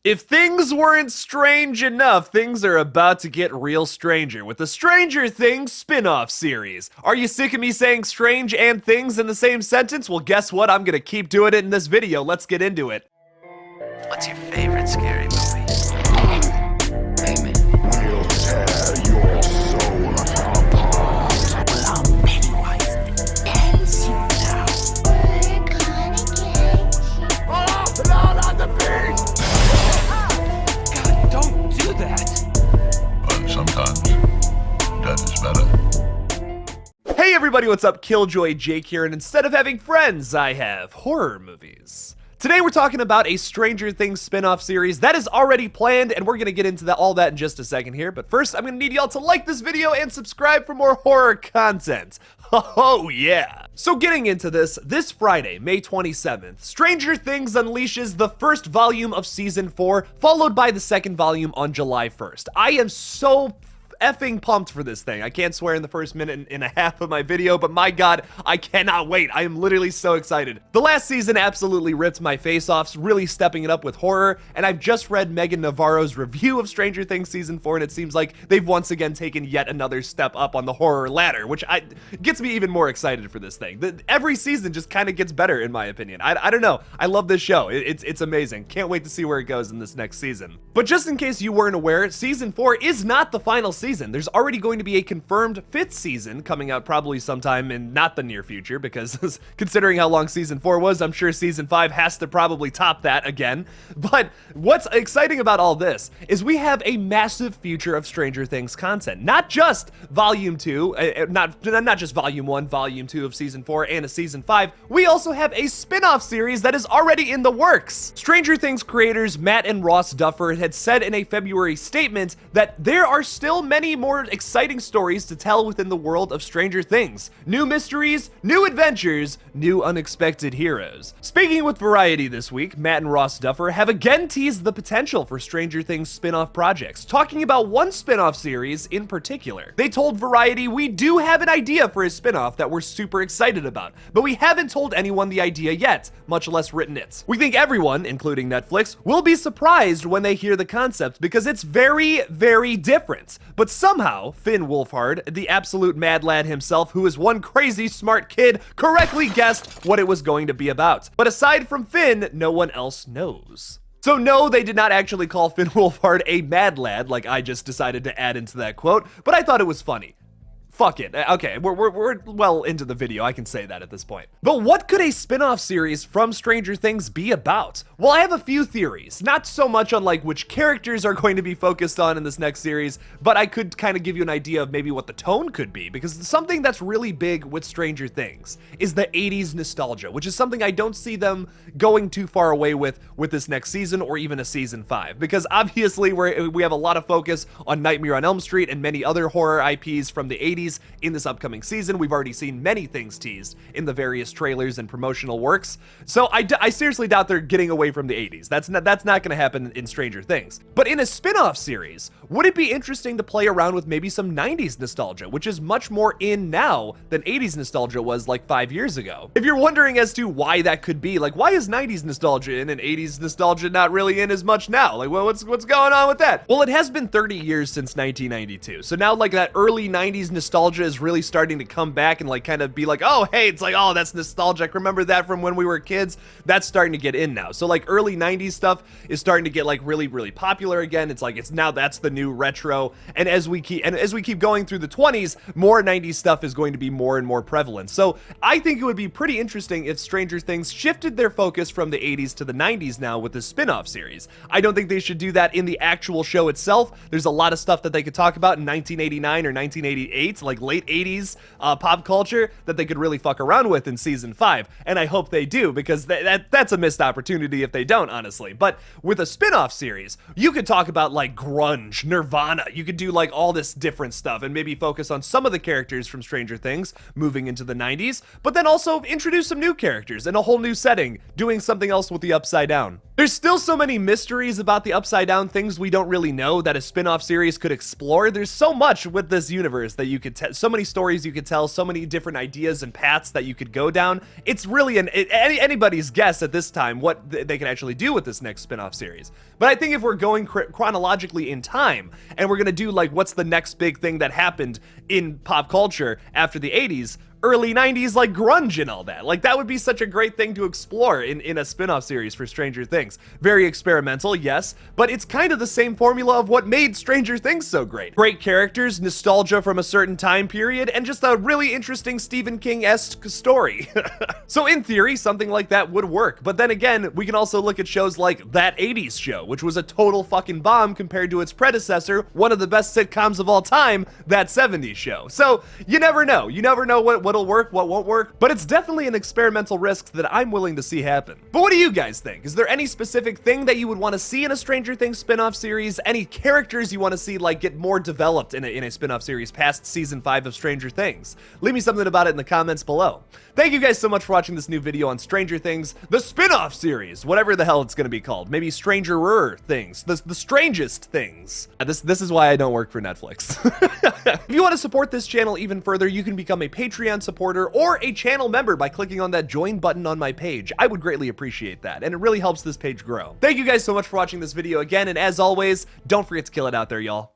If things weren't strange enough, things are about to get real stranger with the Stranger Things spin-off series. Are you sick of me saying strange and things in the same sentence? Well, guess what? I'm gonna keep doing it in this video. Let's get into it. What's your favorite scary movie? Hey, man. We'll tear your soul apart. Well, I'm Pennywise the dancing now. We're gonna get you. Oh, blood on the beast! God, don't do that. But sometimes death is better. Hey everybody, what's up? KillJoy Jake here, and instead of having friends, I have horror movies. Today we're talking about a Stranger Things spin-off series that is already planned, and we're gonna get into all that in just a second here. But first, I'm gonna need y'all to like this video and subscribe for more horror content. Oh yeah! So getting into this Friday, May 27th, Stranger Things unleashes the first volume of Season 4, followed by the second volume on July 1st. I am so effing pumped for this thing. I can't swear in the first minute and a half of my video, but my god, I cannot wait. I am literally so excited. The last season absolutely ripped my face off, really stepping it up with horror, and I've just read Megan Navarro's review of Stranger Things Season 4, and it seems like they've once again taken yet another step up on the horror ladder, which gets me even more excited for this thing. Every season just kind of gets better, in my opinion. I don't know. I love this show. It's amazing. Can't wait to see where it goes in this next season. But just in case you weren't aware, Season 4 is not the final season. There's already going to be a confirmed 5th season coming out probably sometime in not the near future, because considering how long Season 4 was, I'm sure Season 5 has to probably top that again. But what's exciting about all this is we have a massive future of Stranger Things content. Not just Volume 2, not just Volume 1, Volume 2 of Season 4 and a Season 5, we also have a spin-off series that is already in the works. Stranger Things creators Matt and Ross Duffer had said in a February statement that there are still many more exciting stories to tell within the world of Stranger Things. New mysteries, new adventures, new unexpected heroes. Speaking with Variety this week, Matt and Ross Duffer have again teased the potential for Stranger Things spin-off projects, talking about one spin-off series in particular. They told Variety, "We do have an idea for a spin-off that we're super excited about, but we haven't told anyone the idea yet, much less written it. We think everyone, including Netflix, will be surprised when they hear the concept because it's very, very different. But somehow, Finn Wolfhard, the absolute mad lad himself, who is one crazy smart kid, correctly guessed what it was going to be about. But aside from Finn, no one else knows." So no, they did not actually call Finn Wolfhard a mad lad, like I just decided to add into that quote, but I thought it was funny. Fuck it. Okay, we're well into the video, I can say that at this point. But what could a spin-off series from Stranger Things be about? Well, I have a few theories. Not so much on like which characters are going to be focused on in this next series, but I could kind of give you an idea of maybe what the tone could be, because something that's really big with Stranger Things is the 80s nostalgia, which is something I don't see them going too far away with this next season or even a Season 5, because obviously we have a lot of focus on Nightmare on Elm Street and many other horror IPs from the 80s in this upcoming season. We've already seen many things teased in the various trailers and promotional works, so I seriously doubt they're getting away from the 80s. That's not going to happen in Stranger Things. But in a spin-off series, would it be interesting to play around with maybe some 90s nostalgia, which is much more in now than 80s nostalgia was like 5 years ago? If you're wondering as to why that could be, like why is 90s nostalgia in and 80s nostalgia not really in as much now? Like, well, what's going on with that? Well, it has been 30 years since 1992, so now like that early 90s nostalgia is really starting to come back and like kind of be like, oh hey, it's like, oh, that's nostalgic, remember that from when we were kids? That's starting to get in now. So like early 90s stuff is starting to get like really, really popular again. It's like, it's now that's the new retro, and as we keep going through the 20s, more 90s stuff is going to be more and more prevalent. So I think it would be pretty interesting if Stranger Things shifted their focus from the 80s to the 90s now with this spin-off series. I don't think they should do that in the actual show itself. There's a lot of stuff that they could talk about in 1989 or 1988, like late 80s pop culture, that they could really fuck around with in Season 5, and I hope they do, because that's a missed opportunity if they don't, honestly. But with a spin-off series, you could talk about like grunge, Nirvana, you could do like all this different stuff and maybe focus on some of the characters from Stranger Things moving into the 90s, but then also introduce some new characters in a whole new setting, doing something else with the Upside Down. There's still so many mysteries about the Upside Down, things we don't really know that a spin-off series could explore. There's so much with this universe that you could tell, so many stories you could tell, so many different ideas and paths that you could go down. It's really anybody's guess at this time what they can actually do with this next spin-off series. But I think if we're going chronologically in time, and we're gonna do like what's the next big thing that happened in pop culture after the 80s, early 90s, like grunge and all that. Like, that would be such a great thing to explore in a spin-off series for Stranger Things. Very experimental, yes, but it's kind of the same formula of what made Stranger Things so great. Great characters, nostalgia from a certain time period, and just a really interesting Stephen King-esque story. So in theory, something like that would work. But then again, we can also look at shows like That 80s Show, which was a total fucking bomb compared to its predecessor, one of the best sitcoms of all time, That 70s Show. So you never know. You never know what'll work, what won't work, but it's definitely an experimental risk that I'm willing to see happen. But what do you guys think? Is there any specific thing that you would want to see in a Stranger Things spin-off series? Any characters you want to see like get more developed in a spin-off series past season 5 of Stranger Things? Leave me something about it in the comments below. Thank you guys so much for watching this new video on Stranger Things, the spin-off series, whatever the hell it's going to be called. Maybe Stranger-er Things, the strangest things. This is why I don't work for Netflix. If you want to support this channel even further, you can become a Patreon supporter or a channel member by clicking on that join button on my page. I would greatly appreciate that, and it really helps this page grow. Thank you guys so much for watching this video again, and as always, don't forget to kill it out there, y'all.